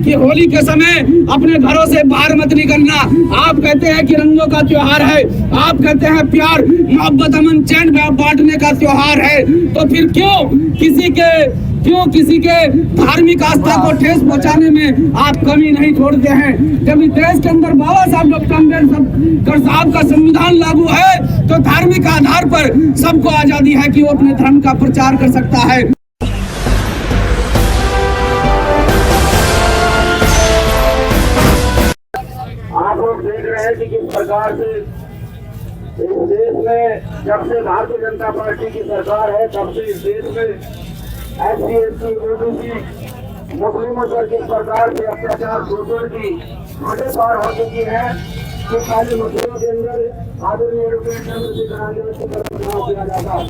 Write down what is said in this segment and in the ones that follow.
कि होली के समय अपने घरों से बाहर मत निकलना। आप कहते हैं कि रंगों का त्योहार है, आप कहते हैं प्यार मोहब्बत अमन चैन बांटने का त्योहार है, तो फिर क्यों किसी के धार्मिक आस्था को ठेस पहुंचाने में आप कमी नहीं छोड़ते हैं। जब इस देश के अंदर बाबा साहब डॉक्टर अम्बेडकर साहब का संविधान लागू है तो धार्मिक आधार पर सबको आजादी है कि वो अपने धर्म का प्रचार कर सकता है। आप लोग देख रहे हैं कि किस प्रकार से इस देश में जब से भारतीय जनता पार्टी की सरकार है तब से इस देश में SC, ST, OBC मुस्लिमों पर किस प्रकार से अत्याचार शोषण की हदें पार हो चुकी है कि पहले मुस्लिमों के अंदर आदरणीय किया जाता है,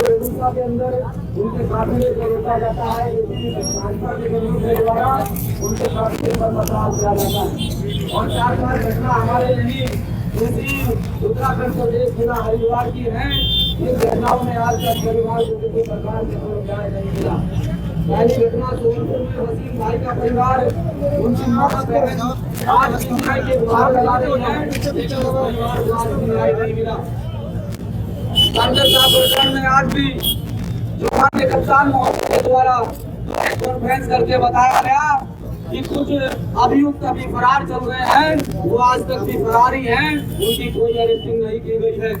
उड़ीसा के अंदर उनके काफिले को रोका जाता है, भाजपा के के द्वारा उनके काफिले पर मतदान किया जाता है। और 4-5 घटना हमारे यही उत्तराखंड प्रदेश जिला हरिद्वार की है। इन घटनाओं में आज तक परिवार को किसी प्रकार से न्याय नहीं मिला। पहली घटना सोनपुर में वसीम भाई का परिवार उनकी मौत बहन आज के बाहर लगा रही है, न्याय नहीं मिला। प्रकरण में आज भी जोहान के कप्तान मोहम्मद के द्वारा कॉन्फ्रेंस करके बताया गया कि कुछ अभियुक्त अभी फरार चल रहे हैं, वो आज तक भी फरार ही हैं, उनकी कोई अरेस्टिंग नहीं की गई है।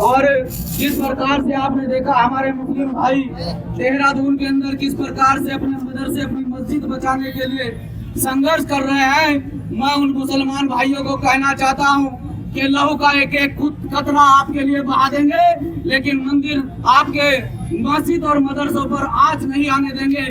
और किस प्रकार से आपने देखा हमारे मुस्लिम भाई देहरादून के अंदर किस प्रकार से अपने मदरसे अपनी मस्जिद बचाने के लिए संघर्ष कर रहे हैं। मैं उन मुसलमान भाइयों को कहना चाहता हूँ कि लहू का एक एक कतरा आपके लिए बहा देंगे, लेकिन मंदिर आपके मस्जिद और मदरसों पर आँच नहीं आने देंगे।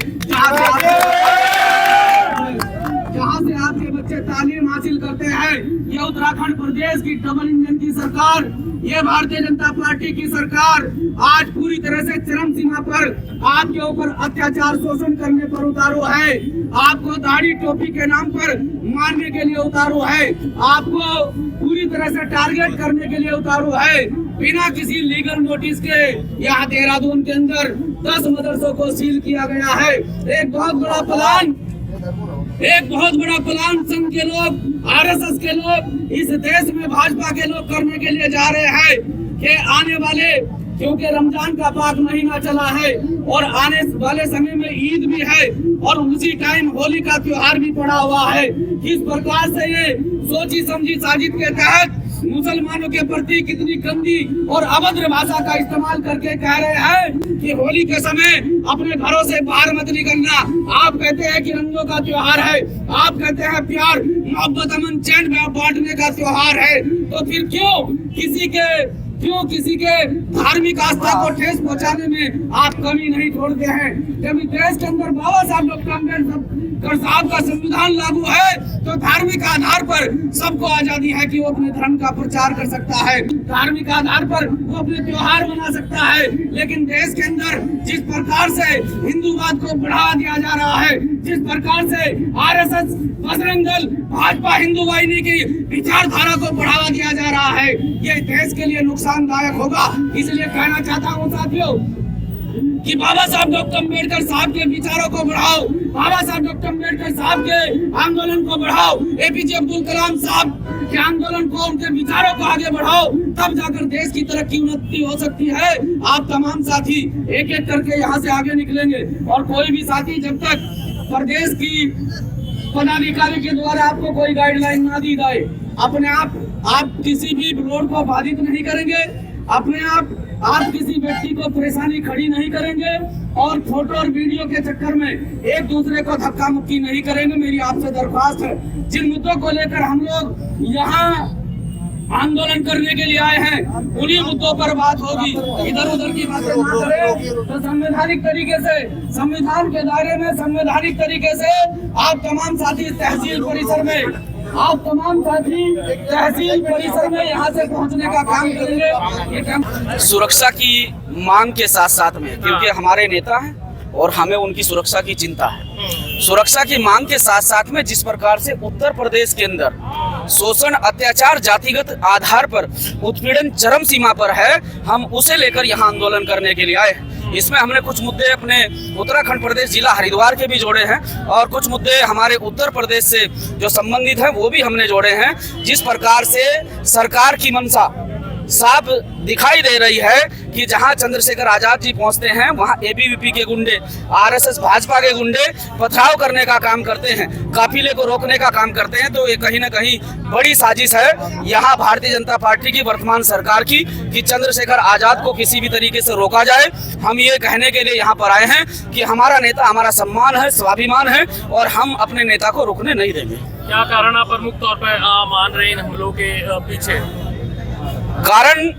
जहाँ से आपके बच्चे तालीम हासिल करते हैं, ये उत्तराखंड प्रदेश की डबल इंजन की सरकार, ये भारतीय जनता पार्टी की सरकार आज पूरी तरह से चरम सीमा पर आपके ऊपर अत्याचार शोषण करने पर उतारू है। आपको दाढ़ी टोपी के नाम पर मारने के लिए उतारू है, आपको पूरी तरह से टारगेट करने के लिए उतारू है। बिना किसी लीगल नोटिस के यहाँ देहरादून के अंदर 10 मदरसों को सील किया गया है। एक बहुत बड़ा प्लान संघ के लोग, RSS के लोग, इस देश में भाजपा के लोग करने के लिए जा रहे हैं कि आने वाले, क्योंकि रमजान का पाक महीना चला है और आने वाले समय में ईद भी है और उसी टाइम होली का त्योहार भी पड़ा हुआ है। किस प्रकार से ये सोची समझी साजिश के तहत मुसलमानों के प्रति कितनी गंदी और अभद्र भाषा का इस्तेमाल करके कह रहे हैं कि होली के समय अपने घरों से बाहर मत निकलना। आप कहते हैं कि रंगों का त्योहार है, आप कहते हैं प्यार मोहब्बत अमन चैन बांटने का त्योहार है, तो फिर क्यों किसी के धार्मिक आस्था को ठेस पहुंचाने में आप कमी नहीं छोड़ते हैं। जब इस देश के अंदर बाबा साहब डॉक्टर अम्बेडकर साहब का संविधान लागू है तो धार्मिक आधार पर सबको आजादी है कि वो अपने धर्म का प्रचार कर सकता है, धार्मिक आधार पर वो अपने त्योहार मना सकता है। लेकिन देश के अंदर जिस प्रकार से हिंदूवाद को बढ़ावा दिया जा रहा है, जिस प्रकार से RSS, बजरंग दल, भाजपा हिंदू वाहिनी की विचारधारा को बढ़ावा दिया जा रहा है, ये देश के लिए नुकसानदायक होगा। इसलिए कहना चाहता हूँ साथियों कि बाबा साहब डॉक्टर अम्बेडकर साहब के विचारों को बढ़ाओ, बाबा साहब डॉक्टर अम्बेडकर साहब के आंदोलन को बढ़ाओ, APJ अब्दुल कलाम साहब के आंदोलन को, उनके विचारों को आगे बढ़ाओ, तब जाकर देश की तरक्की उन्नति हो सकती है। आप तमाम साथी एक एक करके यहाँ से आगे निकलेंगे और कोई भी साथी जब तक प्रदेश की पदाधिकारी के द्वारा आपको कोई गाइडलाइन ना दी जाए, अपने आप किसी भी रोड को बाधित नहीं करेंगे, अपने आप किसी व्यक्ति को परेशानी खड़ी नहीं करेंगे और फोटो और वीडियो के चक्कर में एक दूसरे को धक्का मुक्की नहीं करेंगे। मेरी आपसे दरख्वास्त है, जिन मुद्दों को लेकर हम लोग यहाँ आंदोलन करने के लिए आए हैं उन्हीं मुद्दों पर बात होगी। इधर उधर की बातें ना करें तो संवैधानिक तरीके से, संविधान के दायरे में संवैधानिक तरीके से आप तमाम साथी तहसील परिसर में यहाँ से पहुँचने का काम करेंगे। सुरक्षा की मांग के साथ साथ में, क्योंकि हमारे नेता हैं और हमें उनकी सुरक्षा की चिंता है, सुरक्षा की मांग के साथ साथ में जिस प्रकार से उत्तर प्रदेश के अंदर शोषण, अत्याचार, जातिगत आधार पर उत्पीड़न चरम सीमा पर है, हम उसे लेकर यहाँ आंदोलन करने के लिए आए। इसमें हमने कुछ मुद्दे अपने उत्तराखंड प्रदेश जिला हरिद्वार के भी जोड़े हैं और कुछ मुद्दे हमारे उत्तर प्रदेश से जो संबंधित हैं वो भी हमने जोड़े हैं। जिस प्रकार से सरकार की मंशा साफ दिखाई दे रही है कि जहां चंद्रशेखर आजाद जी पहुंचते हैं वहां एबीवीपी के गुंडे, आरएसएस भाजपा के गुंडे पथराव करने का काम करते हैं, काफिले को रोकने का काम करते हैं। तो ये कहीं ना कहीं बड़ी साजिश है यहाँ भारतीय जनता पार्टी की वर्तमान सरकार की कि चंद्रशेखर आजाद को किसी भी तरीके से रोका जाए। हम ये कहने के लिए यहाँ पर आए हैं कि हमारा नेता हमारा सम्मान है, स्वाभिमान है और हम अपने नेता को रुकने नहीं देंगे। क्या कारण आप प्रमुख तौर पर मान रहे इन हमलों के पीछे? कारण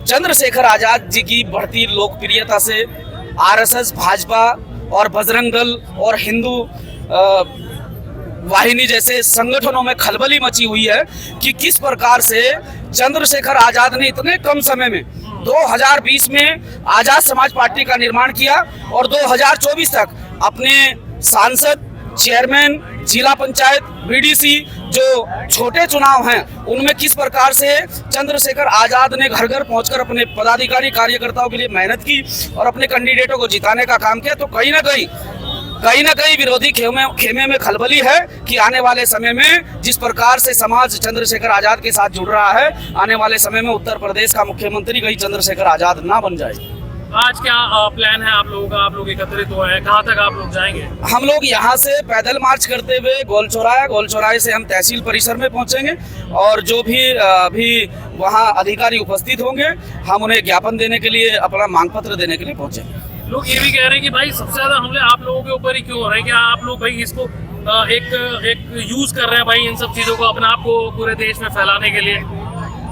चंद्रशेखर आजाद जी की बढ़ती लोकप्रियता से आरएसएस, भाजपा और बजरंग दल और हिंदू वाहिनी जैसे संगठनों में खलबली मची हुई है कि किस प्रकार से चंद्रशेखर आजाद ने इतने कम समय में 2020 में आजाद समाज पार्टी का निर्माण किया और 2024 तक अपने सांसद, चेयरमैन, जिला पंचायत, बीडीसी जो छोटे चुनाव हैं उनमें किस प्रकार से चंद्रशेखर आजाद ने घर घर पहुंचकर अपने पदाधिकारी कार्यकर्ताओं के लिए मेहनत की और अपने कैंडिडेटों को जिताने का काम किया। तो कहीं ना कहीं विरोधी खेमे में खलबली है कि आने वाले समय में जिस प्रकार से समाज चंद्रशेखर आजाद के साथ जुड़ रहा है, आने वाले समय में उत्तर प्रदेश का मुख्यमंत्री कहीं चंद्रशेखर आजाद ना बन जाए। आज क्या प्लान है आप लोगों का? आप लोग एकत्रित हुए हैं, कहाँ तक आप लोग जाएंगे? हम लोग यहाँ से पैदल मार्च करते हुए गोल चौराहे से हम तहसील परिसर में पहुँचेंगे और जो भी अभी वहाँ अधिकारी उपस्थित होंगे हम उन्हें ज्ञापन देने के लिए, अपना मांग पत्र देने के लिए पहुँचेंगे। लोग ये भी कह रहे हैं कि भाई सबसे ज्यादा हमले आप लोगों के ऊपर ही क्यों हो रहे हैं? क्या आप लोग भाई इसको एक यूज कर रहे हैं भाई इन सब चीजों को अपने आप को पूरे देश में फैलाने के लिए?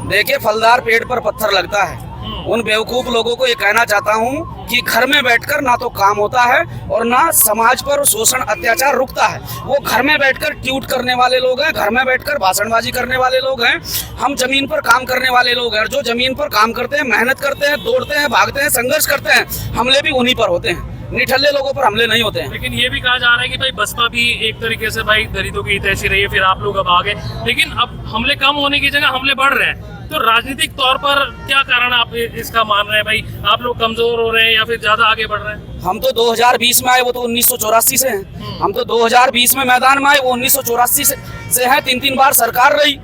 देखिए, फलदार पेड़ पर पत्थर लगता है। उन बेवकूफ लोगों को ये कहना चाहता हूँ कि घर में बैठकर ना तो काम होता है और ना समाज पर शोषण अत्याचार रुकता है। वो घर में बैठकर ट्वीट करने वाले लोग हैं, घर में बैठकर भाषणबाजी करने वाले लोग हैं। हम जमीन पर काम करने वाले लोग हैं, जो जमीन पर काम करते हैं, मेहनत करते हैं, दौड़ते हैं, भागते हैं, संघर्ष करते हैं, हमले भी उन्हीं पर होते हैं। निठल्ले लोगों पर हमले नहीं होते हैं। लेकिन ये भी कहा जा रहा है कि भाई बसपा भी एक तरीके से भाई दलितों की हितैषी रही है, फिर आप लोग अब आ गए, लेकिन अब हमले कम होने की जगह हमले बढ़ रहे हैं। तो राजनीतिक तौर पर क्या कारण आप इसका मान रहे हैं भाई? आप लोग कमजोर हो रहे हैं या फिर ज्यादा आगे बढ़ रहे हैं? हम तो 2020 में आए, वो तो 1984 से हैं। हम तो 2020 में मैदान में आए, वो 1984 से हैं। 3 बार सरकार रही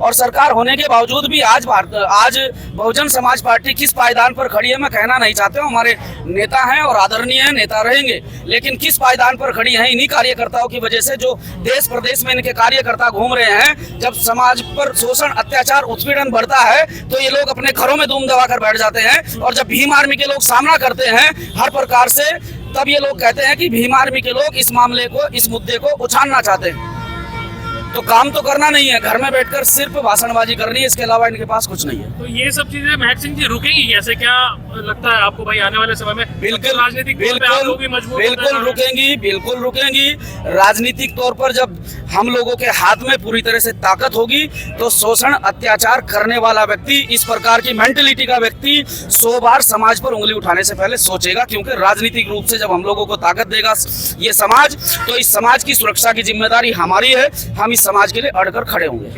और सरकार होने के बावजूद भी आज बहुजन समाज पार्टी किस पायदान पर खड़ी है मैं कहना नहीं चाहता हूँ। हमारे नेता हैं और आदरणीय हैं, नेता रहेंगे, लेकिन किस पायदान पर खड़ी हैं? इन्हीं कार्यकर्ताओं की वजह से जो देश प्रदेश में इनके कार्यकर्ता घूम रहे हैं। जब समाज पर शोषण, अत्याचार, उत्पीड़न बढ़ता है तो ये लोग अपने घरों में धूम दबाकर बैठ जाते हैं और जब भीम आर्मी के लोग सामना करते हैं हर प्रकार से, तब ये लोग कहते हैं कि भीम आर्मी के लोग इस मामले को, इस मुद्दे को उछालना चाहते हैं। तो काम तो करना नहीं है, घर में बैठकर सिर्फ भाषणबाजी करनी है, इसके अलावा इनके पास कुछ नहीं है। तो ये सब चीजें महक सिंह जी रुकेंगी कैसे? क्या लगता है आपको भाई आने वाले समय में? बिल्कुल राजनीतिक बिल्कुल रुकेंगी। राजनीतिक तौर पर जब हम लोगों के हाथ में पूरी तरह से ताकत होगी तो शोषण, अत्याचार करने वाला व्यक्ति, इस प्रकार की मेंटलिटी का व्यक्ति 100 बार समाज पर उंगली उठाने से पहले सोचेगा, क्योंकि राजनीतिक रूप से जब हम लोगों को ताकत देगा ये समाज, तो इस समाज की सुरक्षा की जिम्मेदारी हमारी है। हम इस समाज के लिए अड़कर खड़े होंगे।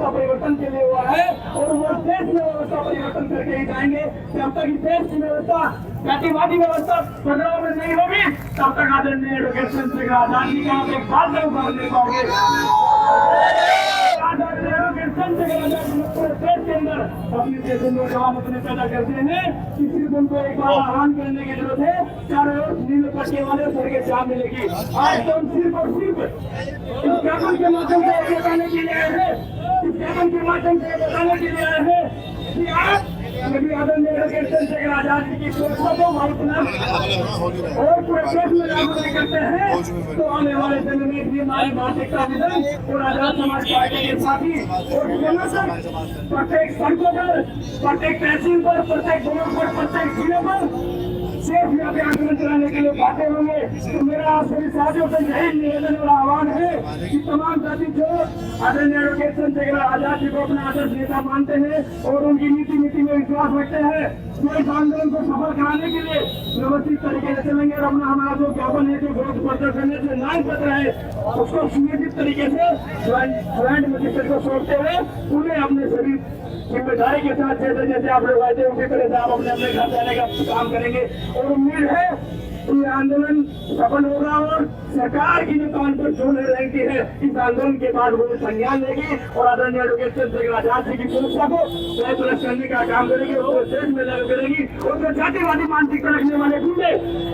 परिवर्तन के लिए हुआ है और वो देश में व्यवस्था परिवर्तन करके ही जाएंगे। जब तक देश की व्यवस्था, जातिवादी व्यवस्था बदलाव में नहीं होगी तब तक आदरणीय एडवोकेट चंद्रशेखर आजाद जी का आप एक बात नहीं उतार नहीं पाओगे। आदरणीय एडवोकेट चंद्रशेखर आजाद पूरे देश के अंदर अपने देश में जवाब अपने पैदा करते हैं कि सिर्फ उनको एक बार आह्वान करने की जरूरत है। चारों ओर नीले पट्टे वाले सड़कें जहाँ मिलेगी। आज तो हम सिर्फ और सिर्फ इस ज्ञापन के माध्यम से बताने के लिए आए हैं, इस ज्ञापन के माध्यम से बताने के लिए आए हैं कि आप आदरणीय एडवोकेट चंद्रशेखर आजाद जी की सुरक्षा को और पूरे देश में लागू नहीं करते हैं तो आने वाले समय में भी हमारी मानसिकता विधन और आजाद समाज पार्टी के साथी और प्रत्येक सड़कों पर, प्रत्येक तहसील पर, प्रत्येक गाँव पर, प्रत्येक जिले पर सिर्फ यहाँ पे आंदोलन चलाने के लिए बातें होंगे। तो मेरा आप सभी साथियों से यही निवेदन और आह्वान है कि तमाम साथी जो आदरणीय एडवोकेट चंद्रशेखर आजाद जी को अपना आदर्श नेता मानते हैं और उनकी नीति में विश्वास रखते हैं, तो इस आंदोलन को सफल कराने के लिए व्यवस्थित तरीके से चलेंगे और अपना हमारा जो ज्ञापन है, जो विरोध प्रदर्शन है, जो न्याय पत्र है, उसको सुनिश्चित तरीके से ज्वाइंट मजिस्ट्रेट को सौंपते हुए उन्हें अपने सभी जिम्मेदारी के साथ जैसे जैसे आप लोग आए थे उसी तरह से आप अपने अपने घर जाने का काम करेंगे। और उम्मीद है कि ये आंदोलन सफल होगा और सरकार की जो कान पर जो रहती है इस आंदोलन के बाद वो संज्ञान लेगी और आदरणीय एडवोकेट चंद्रशेखर आजाद जी की सुरक्षा को सुरक्षित करने का काम करेगी और देश में लागू करेगी। और जो जातिवादी मानसिकता रखने वाले गुंडे,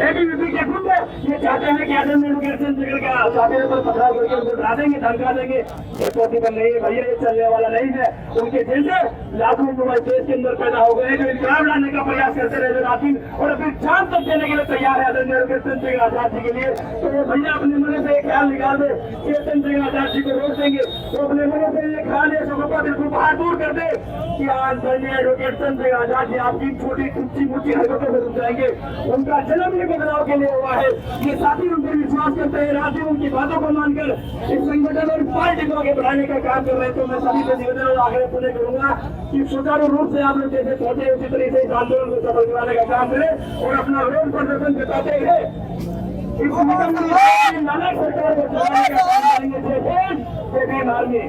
एबीवीपी के गुंडे, ये चाहते हैं कि आदरणीय एडवोकेट चंद्रशेखर का जातियों पर पथराव करके उनको डरा देंगे, धमका देंगे, ये पॉसिबल नहीं है भैया, ये चलने वाला नहीं है। उनके जैसे लाखों युवा देश के अंदर पैदा हो गए जो इनकलाब लाने का प्रयास करते रहे राती और अपनी जान तक देने के लिए तैयार है आदरणीय एडवोकेट चंद्रशेखर आजाद जी के लिए। तो ये भैया अपने मन से ख्याल निकाल दे कि चंद्रशेखर आजाद जी को रोक देंगे, तो अपने मन से ये ख्याल है सबको दिल को बाहर दूर कर दे कि आदरणीय एडवोकेट चंद्रशेखर आजाद जी आपकी छोटी टूटी मोटी हरकतों से रुक जाएंगे। उनका जन्म ही बदलाव के लिए हुआ है, ये साथी उन पर विश्वास करते हैं, राजी उनकी बातों को मानकर इस संगठन और पार्टी को आगे बढ़ाने का काम कर रहे हैं। तो मैं सभी से निवेदन और आग्रह पूर्ण करूंगा कि सुचारू रूप से आप लोग जैसे पहुंचे उसी तरीके से इस आंदोलन को सफल कराने का काम करें और अपना विरोध प्रदर्शन जताते हुए इस निगम की नाना सरकार को चलाने का काम करेंगे। जय हिंद, जय भीम आर्मी।